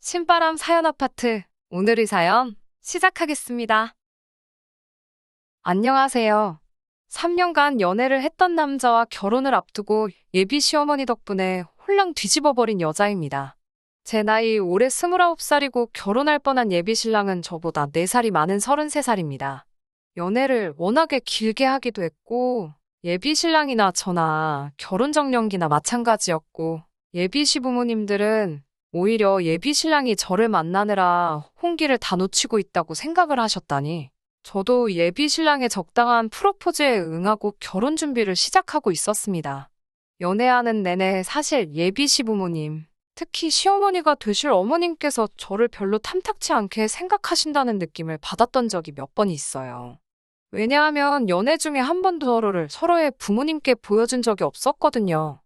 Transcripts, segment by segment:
신바람 사연 아파트. 오늘의 사연 시작하겠습니다. 안녕하세요. 3년간 연애를 했던 남자와 결혼을 앞두고 예비 시어머니 덕분에 홀랑 뒤집어버린 여자입니다. 제 나이 올해 29살이고 결혼할 뻔한 예비 신랑은 저보다 4살이 많은 33살입니다. 연애를 워낙에 길게 하기도 했고 예비 신랑이나 저나 결혼 정년기나 마찬가지였고 예비 시부모님들은 오히려 예비 신랑이 저를 만나느라 혼기를 다 놓치고 있다고 생각을 하셨다니. 저도 예비 신랑의 적당한 프로포즈에 응하고 결혼 준비를 시작하고 있었습니다. 연애하는 내내 사실 예비 시부모님, 특히 시어머니가 되실 어머님께서 저를 별로 탐탁치 않게 생각하신다는 느낌을 받았던 적이 몇 번 있어요. 왜냐하면 연애 중에 한 번도 서로의 부모님께 보여준 적이 없었거든요.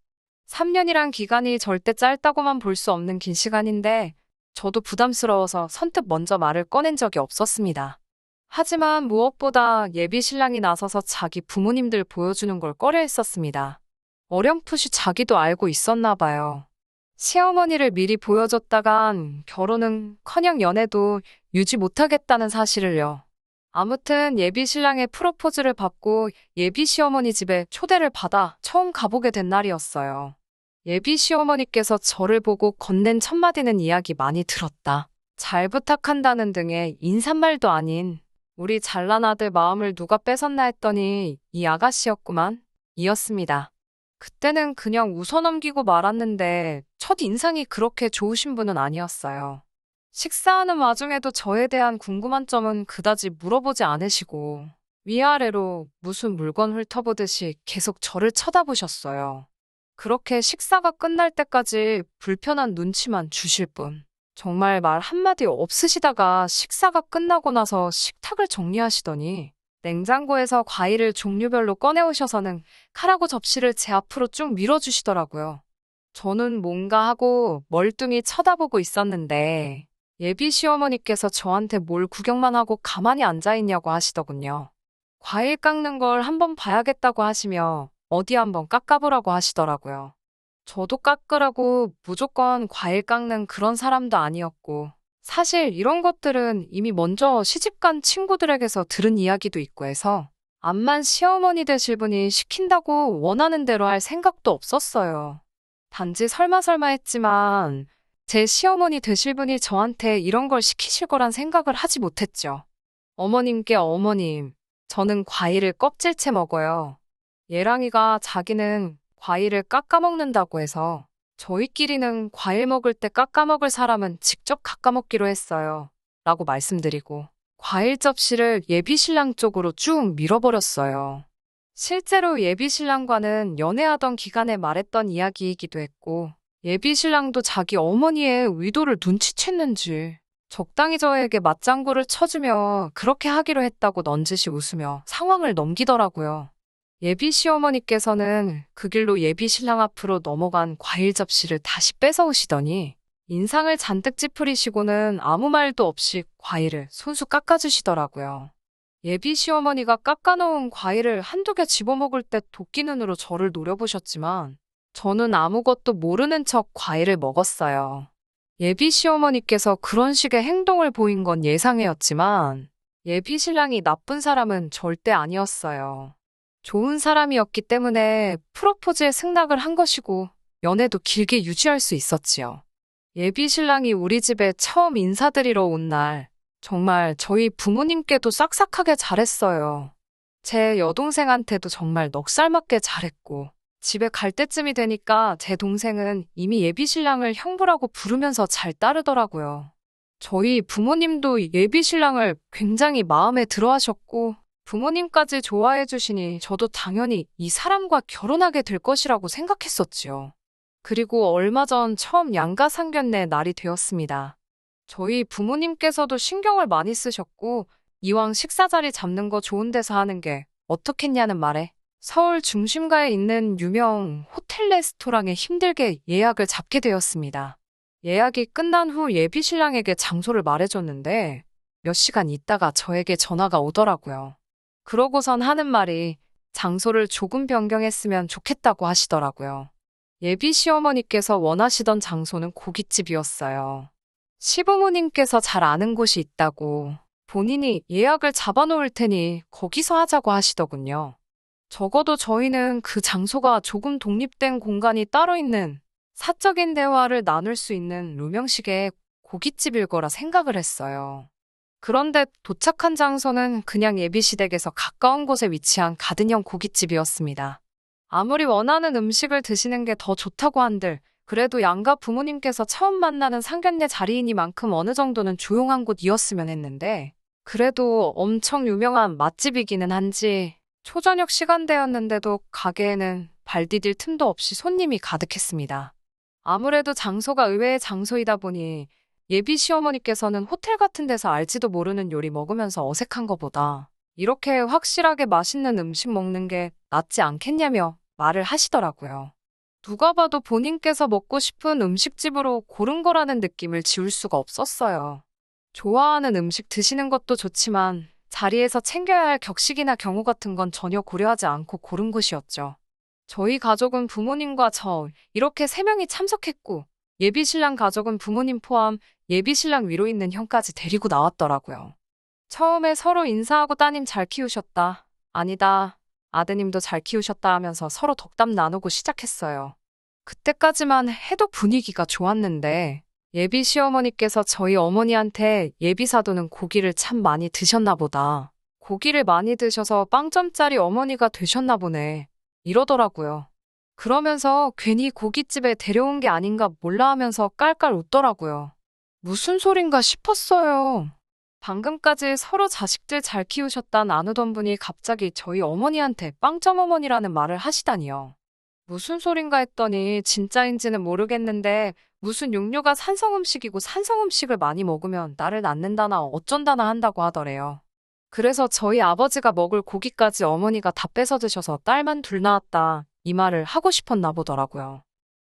3년이란 기간이 절대 짧다고만 볼 수 없는 긴 시간인데 저도 부담스러워서 선뜻 먼저 말을 꺼낸 적이 없었습니다. 하지만 무엇보다 예비 신랑이 나서서 자기 부모님들 보여주는 걸 꺼려했었습니다. 어렴풋이 자기도 알고 있었나 봐요. 시어머니를 미리 보여줬다간 결혼은커녕 연애도 유지 못하겠다는 사실을요. 아무튼 예비 신랑의 프로포즈를 받고 예비 시어머니 집에 초대를 받아 처음 가보게 된 날이었어요. 예비 시어머니께서 저를 보고 건넨 첫마디는 이야기 많이 들었다. 잘 부탁한다는 등의 인사말도 아닌 우리 잘난 아들 마음을 누가 뺏었나 했더니 이 아가씨였구만. 이었습니다. 그때는 그냥 웃어넘기고 말았는데 첫 인상이 그렇게 좋으신 분은 아니었어요. 식사하는 와중에도 저에 대한 궁금한 점은 그다지 물어보지 않으시고 위아래로 무슨 물건 훑어보듯이 계속 저를 쳐다보셨어요. 그렇게 식사가 끝날 때까지 불편한 눈치만 주실 뿐. 정말 말 한마디 없으시다가 식사가 끝나고 나서 식탁을 정리하시더니 냉장고에서 과일을 종류별로 꺼내오셔서는 칼하고 접시를 제 앞으로 쭉 밀어주시더라고요. 저는 뭔가 하고 멀뚱히 쳐다보고 있었는데 예비 시어머니께서 저한테 뭘 구경만 하고 가만히 앉아있냐고 하시더군요. 과일 깎는 걸 한번 봐야겠다고 하시며 어디 한번 깎아보라고 하시더라고요. 저도 깎으라고 무조건 과일 깎는 그런 사람도 아니었고 사실 이런 것들은 이미 먼저 시집간 친구들에게서 들은 이야기도 있고 해서 암만 시어머니 되실 분이 시킨다고 원하는 대로 할 생각도 없었어요. 단지 설마 했지만 제 시어머니 되실 분이 저한테 이런 걸 시키실 거란 생각을 하지 못했죠. 어머님께 어머님, 저는 과일을 껍질째 먹어요. 예랑이가 자기는 과일을 깎아 먹는다고 해서 저희끼리는 과일 먹을 때 깎아 먹을 사람은 직접 깎아 먹기로 했어요. 라고 말씀드리고 과일 접시를 예비 신랑 쪽으로 쭉 밀어버렸어요. 실제로 예비 신랑과는 연애하던 기간에 말했던 이야기이기도 했고 예비 신랑도 자기 어머니의 의도를 눈치챘는지 적당히 저에게 맞장구를 쳐주며 그렇게 하기로 했다고 넌지시 웃으며 상황을 넘기더라고요. 예비 시어머니께서는 그 길로 예비 신랑 앞으로 넘어간 과일 접시를 다시 뺏어오시더니 인상을 잔뜩 찌푸리시고는 아무 말도 없이 과일을 손수 깎아주시더라고요. 예비 시어머니가 깎아놓은 과일을 한두 개 집어먹을 때 도끼 눈으로 저를 노려보셨지만 저는 아무것도 모르는 척 과일을 먹었어요. 예비 시어머니께서 그런 식의 행동을 보인 건 예상이었지만 예비 신랑이 나쁜 사람은 절대 아니었어요. 좋은 사람이었기 때문에 프로포즈에 승낙을 한 것이고 연애도 길게 유지할 수 있었지요. 예비 신랑이 우리 집에 처음 인사드리러 온 날 정말 저희 부모님께도 싹싹하게 잘했어요. 제 여동생한테도 정말 넉살맞게 잘했고 집에 갈 때쯤이 되니까 제 동생은 이미 예비 신랑을 형부라고 부르면서 잘 따르더라고요. 저희 부모님도 예비 신랑을 굉장히 마음에 들어 하셨고 부모님까지 좋아해 주시니 저도 당연히 이 사람과 결혼하게 될 것이라고 생각했었지요. 그리고 얼마 전 처음 양가 상견례 날이 되었습니다. 저희 부모님께서도 신경을 많이 쓰셨고 이왕 식사 자리 잡는 거 좋은 데서 하는 게 어떻겠냐는 말에 서울 중심가에 있는 유명 호텔 레스토랑에 힘들게 예약을 잡게 되었습니다. 예약이 끝난 후 예비 신랑에게 장소를 말해줬는데 몇 시간 있다가 저에게 전화가 오더라고요. 그러고선 하는 말이 장소를 조금 변경했으면 좋겠다고 하시더라고요. 예비 시어머니께서 원하시던 장소는 고깃집이었어요. 시부모님께서 잘 아는 곳이 있다고 본인이 예약을 잡아놓을 테니 거기서 하자고 하시더군요. 적어도 저희는 그 장소가 조금 독립된 공간이 따로 있는 사적인 대화를 나눌 수 있는 룸형식의 고깃집일 거라 생각을 했어요. 그런데 도착한 장소는 그냥 예비시댁에서 가까운 곳에 위치한 가든형 고깃집이었습니다. 아무리 원하는 음식을 드시는 게 더 좋다고 한들 그래도 양가 부모님께서 처음 만나는 상견례 자리이니만큼 어느 정도는 조용한 곳이었으면 했는데 그래도 엄청 유명한 맛집이기는 한지 초저녁 시간대였는데도 가게에는 발 디딜 틈도 없이 손님이 가득했습니다. 아무래도 장소가 의외의 장소이다 보니 예비 시어머니께서는 호텔 같은 데서 알지도 모르는 요리 먹으면서 어색한 것보다 이렇게 확실하게 맛있는 음식 먹는 게 낫지 않겠냐며 말을 하시더라고요. 누가 봐도 본인께서 먹고 싶은 음식집으로 고른 거라는 느낌을 지울 수가 없었어요. 좋아하는 음식 드시는 것도 좋지만 자리에서 챙겨야 할 격식이나 경우 같은 건 전혀 고려하지 않고 고른 곳이었죠. 저희 가족은 부모님과 저 이렇게 3명이 참석했고 예비신랑 가족은 부모님 포함 예비신랑 위로 있는 형까지 데리고 나왔더라고요. 처음에 서로 인사하고 따님 잘 키우셨다. 아니다. 아드님도 잘 키우셨다 하면서 서로 덕담 나누고 시작했어요. 그때까지만 해도 분위기가 좋았는데 예비 시어머니께서 저희 어머니한테 예비 사도는 고기를 참 많이 드셨나 보다. 고기를 많이 드셔서 빵점짜리 어머니가 되셨나 보네. 이러더라고요. 그러면서 괜히 고깃집에 데려온 게 아닌가 몰라 하면서 깔깔 웃더라고요. 무슨 소린가 싶었어요. 방금까지 서로 자식들 잘 키우셨다 나누던 분이 갑자기 저희 어머니한테 빵점 어머니라는 말을 하시다니요. 무슨 소린가 했더니 진짜인지는 모르겠는데 무슨 육류가 산성음식이고 산성음식을 많이 먹으면 나를 낳는다나 어쩐다나 한다고 하더래요. 그래서 저희 아버지가 먹을 고기까지 어머니가 다 뺏어 드셔서 딸만 둘 낳았다 이 말을 하고 싶었나 보더라고요.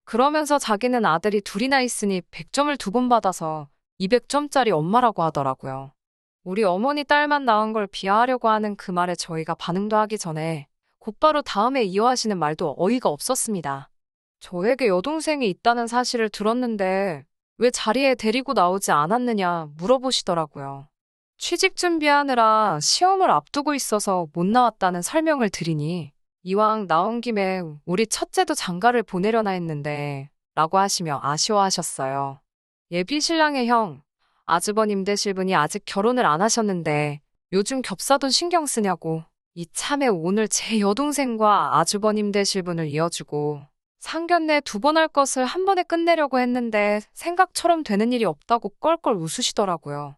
그러면서 자기는 아들이 둘이나 있으니 100점을 2번 받아서 200점짜리 엄마라고 하더라고요. 우리 어머니 딸만 낳은 걸 비하하려고 하는 그 말에 저희가 반응도 하기 전에 곧바로 다음에 이어하시는 말도 어이가 없었습니다. 저에게 여동생이 있다는 사실을 들었는데 왜 자리에 데리고 나오지 않았느냐 물어보시더라고요. 취직 준비하느라 시험을 앞두고 있어서 못 나왔다는 설명을 드리니 이왕 나온 김에 우리 첫째도 장가를 보내려나 했는데 라고 하시며 아쉬워하셨어요. 예비 신랑의 형, 아주버님 되실 분이 아직 결혼을 안 하셨는데 요즘 겹사돈 신경 쓰냐고 이참에 오늘 제 여동생과 아주버님 되실 분을 이어주고 상견례 2번 할 것을 한 번에 끝내려고 했는데 생각처럼 되는 일이 없다고 껄껄 웃으시더라고요.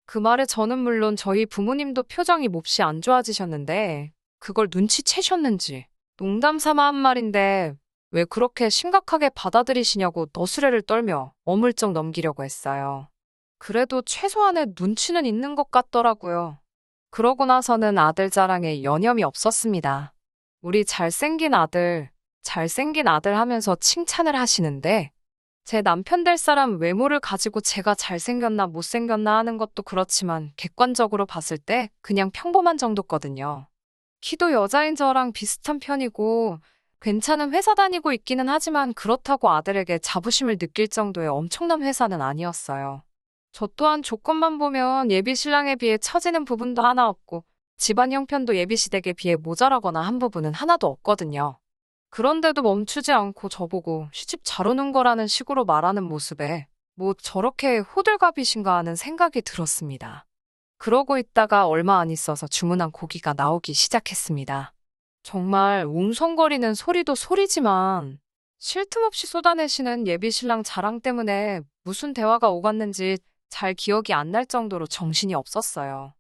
그 말에 저는 물론 저희 부모님도 표정이 몹시 안 좋아지셨는데 그걸 눈치채셨는지 농담 삼아 한 말인데 왜 그렇게 심각하게 받아들이시냐고 너스레를 떨며 어물쩍 넘기려고 했어요. 그래도 최소한의 눈치는 있는 것 같더라고요. 그러고 나서는 아들 자랑에 여념이 없었습니다. 우리 잘생긴 아들 하면서 칭찬을 하시는데 제 남편 될 사람 외모를 가지고 제가 잘생겼나 못생겼나 하는 것도 그렇지만 객관적으로 봤을 때 그냥 평범한 정도거든요. 키도 여자인 저랑 비슷한 편이고 괜찮은 회사 다니고 있기는 하지만 그렇다고 아들에게 자부심을 느낄 정도의 엄청난 회사는 아니었어요. 저 또한 조건만 보면 예비 신랑에 비해 처지는 부분도 하나 없고 집안 형편도 예비 시댁에 비해 모자라거나 한 부분은 하나도 없거든요. 그런데도 멈추지 않고 저보고 시집 잘 오는 거라는 식으로 말하는 모습에 뭐 저렇게 호들갑이신가 하는 생각이 들었습니다. 그러고 있다가 얼마 안 있어서 주문한 고기가 나오기 시작했습니다. 정말 웅성거리는 소리도 소리지만 쉴 틈 없이 쏟아내시는 예비 신랑 자랑 때문에 무슨 대화가 오갔는지 잘 기억이 안 날 정도로 정신이 없었어요.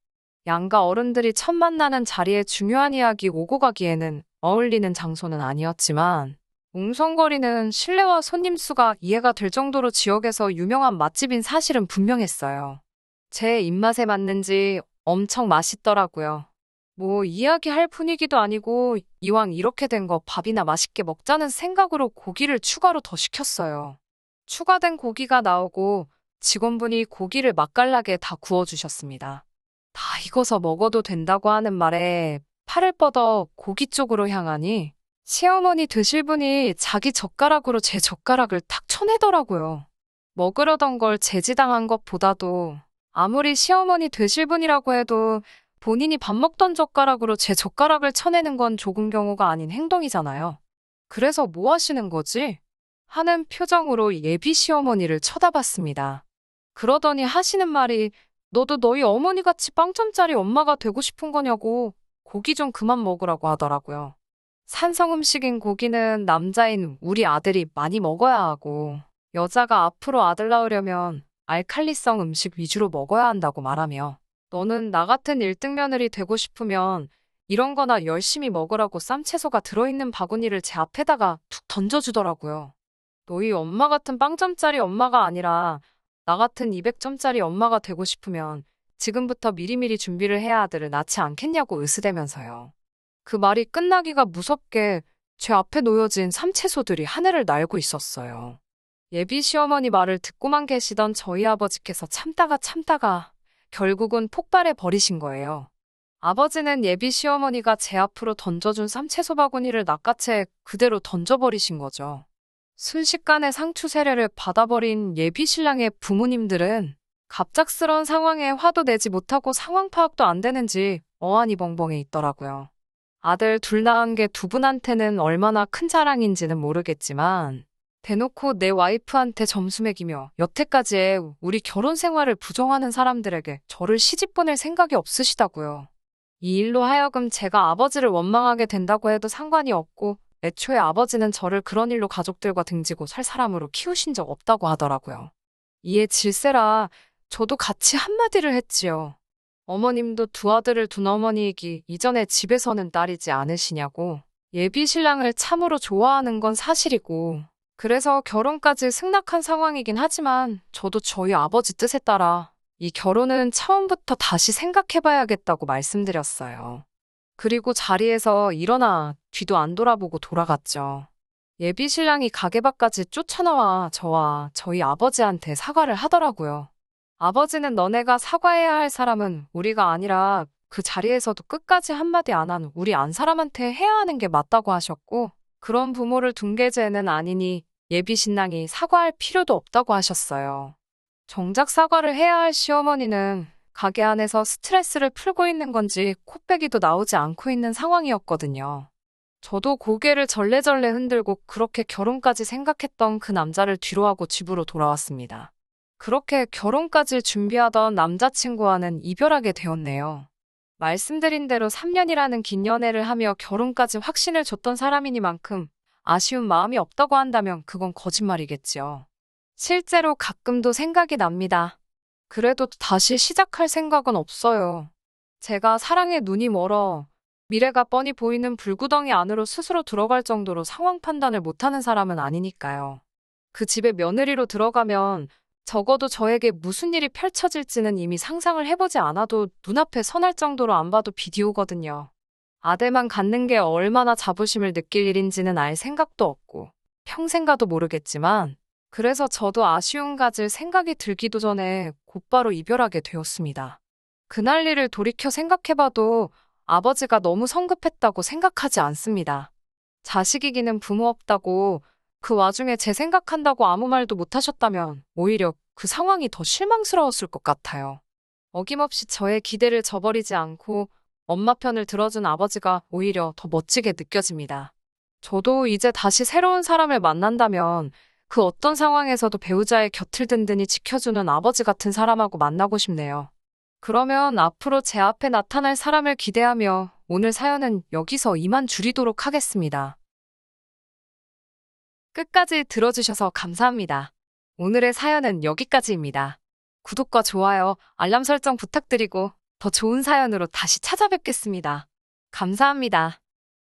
양가 어른들이 첫 만나는 자리에 중요한 이야기 오고 가기에는 어울리는 장소는 아니었지만 웅성거리는 실내와 손님 수가 이해가 될 정도로 지역에서 유명한 맛집인 사실은 분명했어요. 제 입맛에 맞는지 엄청 맛있더라고요. 뭐 이야기할 분위기도 아니고 이왕 이렇게 된 거 밥이나 맛있게 먹자는 생각으로 고기를 추가로 더 시켰어요. 추가된 고기가 나오고 직원분이 고기를 맛깔나게 다 구워주셨습니다. 다 익어서 먹어도 된다고 하는 말에 팔을 뻗어 고기 쪽으로 향하니 시어머니 드실 분이 자기 젓가락으로 제 젓가락을 탁 쳐내더라고요. 먹으려던 걸 제지당한 것보다도 아무리 시어머니 되실 분이라고 해도 본인이 밥 먹던 젓가락으로 제 젓가락을 쳐내는 건 조금 경우가 아닌 행동이잖아요. 그래서 뭐 하시는 거지? 하는 표정으로 예비 시어머니를 쳐다봤습니다. 그러더니 하시는 말이 너도 너희 어머니같이 빵점짜리 엄마가 되고 싶은 거냐고 고기 좀 그만 먹으라고 하더라고요. 산성 음식인 고기는 남자인 우리 아들이 많이 먹어야 하고 여자가 앞으로 아들 낳으려면 알칼리성 음식 위주로 먹어야 한다고 말하며 너는 나 같은 1등 며느리 되고 싶으면 이런 거나 열심히 먹으라고 쌈채소가 들어있는 바구니를 제 앞에다가 툭 던져주더라고요. 너희 엄마 같은 빵점짜리 엄마가 아니라 나 같은 200점짜리 엄마가 되고 싶으면 지금부터 미리미리 준비를 해야 아들을 낳지 않겠냐고 으스대면서요. 그 말이 끝나기가 무섭게 제 앞에 놓여진 삼채소들이 하늘을 날고 있었어요. 예비 시어머니 말을 듣고만 계시던 저희 아버지께서 참다가 결국은 폭발해 버리신 거예요. 아버지는 예비 시어머니가 제 앞으로 던져준 삼채소 바구니를 낚아채 그대로 던져버리신 거죠. 순식간에 상추 세례를 받아버린 예비 신랑의 부모님들은 갑작스런 상황에 화도 내지 못하고 상황 파악도 안 되는지 어안이 벙벙해 있더라고요. 아들 둘 낳은 게 두 분한테는 얼마나 큰 자랑인지는 모르겠지만 대놓고 내 와이프한테 점수 매기며 여태까지의 우리 결혼 생활을 부정하는 사람들에게 저를 시집 보낼 생각이 없으시다고요. 이 일로 하여금 제가 아버지를 원망하게 된다고 해도 상관이 없고 애초에 아버지는 저를 그런 일로 가족들과 등지고 살 사람으로 키우신 적 없다고 하더라고요. 이에 질세라 저도 같이 한마디를 했지요. 어머님도 두 아들을 둔 어머니이기 이전에 집에서는 딸이지 않으시냐고. 예비 신랑을 참으로 좋아하는 건 사실이고 그래서 결혼까지 승낙한 상황이긴 하지만 저도 저희 아버지 뜻에 따라 이 결혼은 처음부터 다시 생각해봐야겠다고 말씀드렸어요. 그리고 자리에서 일어나 뒤도 안 돌아보고 돌아갔죠. 예비 신랑이 가게 밖까지 쫓아나와 저와 저희 아버지한테 사과를 하더라고요. 아버지는 너네가 사과해야 할 사람은 우리가 아니라 그 자리에서도 끝까지 한마디 안 한 우리 안 사람한테 해야 하는 게 맞다고 하셨고 그런 부모를 둔 계제는 아니니 예비 신랑이 사과할 필요도 없다고 하셨어요. 정작 사과를 해야 할 시어머니는 가게 안에서 스트레스를 풀고 있는 건지 코빼기도 나오지 않고 있는 상황이었거든요. 저도 고개를 절레절레 흔들고 그렇게 결혼까지 생각했던 그 남자를 뒤로하고 집으로 돌아왔습니다. 그렇게 결혼까지 준비하던 남자친구와는 이별하게 되었네요. 말씀드린 대로 3년이라는 긴 연애를 하며 결혼까지 확신을 줬던 사람이니만큼 아쉬운 마음이 없다고 한다면 그건 거짓말이겠지요. 실제로 가끔도 생각이 납니다. 그래도 다시 시작할 생각은 없어요. 제가 사랑에 눈이 멀어 미래가 뻔히 보이는 불구덩이 안으로 스스로 들어갈 정도로 상황 판단을 못하는 사람은 아니니까요. 그 집에 며느리로 들어가면 적어도 저에게 무슨 일이 펼쳐질지는 이미 상상을 해보지 않아도 눈앞에 선할 정도로 안 봐도 비디오거든요. 아들만 갖는 게 얼마나 자부심을 느낄 일인지는 알 생각도 없고 평생 가도 모르겠지만 그래서 저도 아쉬움 가질 생각이 들기도 전에 곧바로 이별하게 되었습니다. 그날 일을 돌이켜 생각해봐도 아버지가 너무 성급했다고 생각하지 않습니다. 자식이기는 부모 없다고 그 와중에 제 생각한다고 아무 말도 못하셨다면 오히려 그 상황이 더 실망스러웠을 것 같아요. 어김없이 저의 기대를 저버리지 않고 엄마 편을 들어준 아버지가 오히려 더 멋지게 느껴집니다. 저도 이제 다시 새로운 사람을 만난다면 그 어떤 상황에서도 배우자의 곁을 든든히 지켜주는 아버지 같은 사람하고 만나고 싶네요. 그러면 앞으로 제 앞에 나타날 사람을 기대하며 오늘 사연은 여기서 이만 줄이도록 하겠습니다. 끝까지 들어주셔서 감사합니다. 오늘의 사연은 여기까지입니다. 구독과 좋아요, 알람 설정 부탁드리고 더 좋은 사연으로 다시 찾아뵙겠습니다. 감사합니다.